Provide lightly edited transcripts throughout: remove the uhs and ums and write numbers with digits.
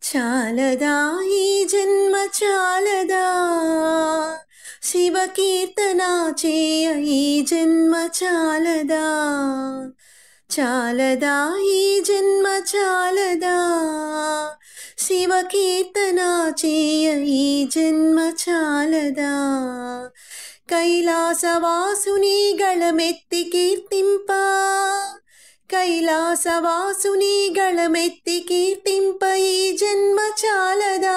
చాలదా ఈ జన్మ చాలదా శివ కీర్తన చేయ ఈ జన్మ చాలదా చాలదా ఈ జన్మ చాలదా శివ కీర్తన చేయ ఈ జన్మ చాలదా కైలాసవాసుని గళమెత్తి కీర్తింప కైలాసవాసుని గళమెత్తి కీర్తింప ఈ జన్మ చాలదా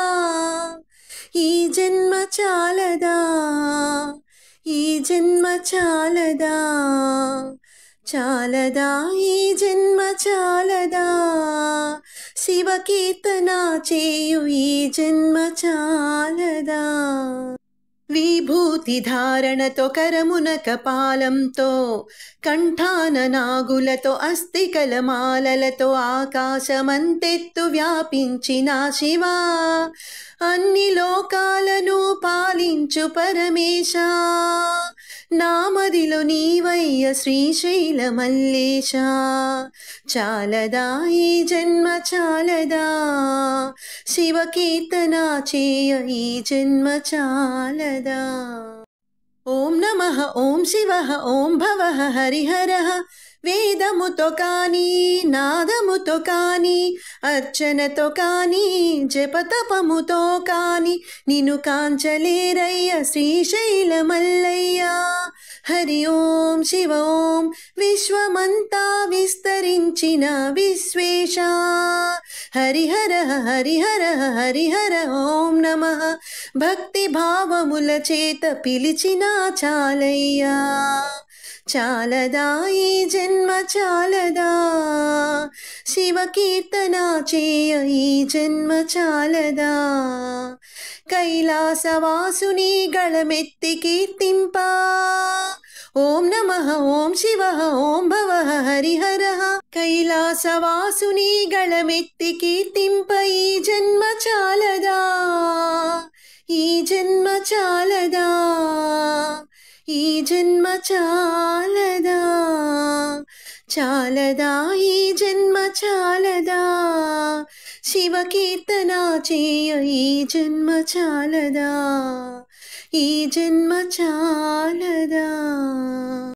ఈ జన్మ చాలదా ఈ జన్మ చాలదా చాలదా ఈ జన్మ చాలదా శివ కీర్తన చేయు ఈ జన్మ చాలదా విభూతి ధారణతో కరమున కపాలంతో కంఠాన నాగులతో అస్థికల మాలలతో ఆకాశమంతెత్తు వ్యాపించిన శివా అన్ని లోకాలను పాలించు పరమేశ నామదిలో నీవయ్య శ్రీశైల మల్లేశ చాలదా ఈ జన్మ చాలదా శివ కీర్తన చేయ ఈ జన్మ చాలదా ఓం నమః ఓం శివః ఓం భవః హరిహరః వేదముతో కానీ నాదముతో కానీ అర్చనతో కానీ జపతపముతో కానీ నిన్ను కాంచలేరయ్య శ్రీశైల మల్లయ్య హరి ఓం శివ ఓం విశ్వమంతా విస్తరించిన విశ్వేశ హరిహర హరిహర హరిహర ఓం నమః భక్తి భావముల చేత పిలిచిన చాలయ్యా చాలదా ఈ జన్మ చాలదా శివ కీర్తన చేయ ఈ జన్మ చాలదా కైలాసవాసుని గళమెత్తి కీర్తింప ఓం నమః ఓం శివః ఓం భవః హరిహరః కైలాసవాసుని గళమెత్తి కీర్తింప ఈ జన్మ చాలదా ఈ జన్మ చాలదా ఈ జన్మ చాలదా చాలదా ఈ జన్మ చాలదా శివ కీర్తన చేయ ఈ జన్మ చాలదా ఈ జన్మ చాలదా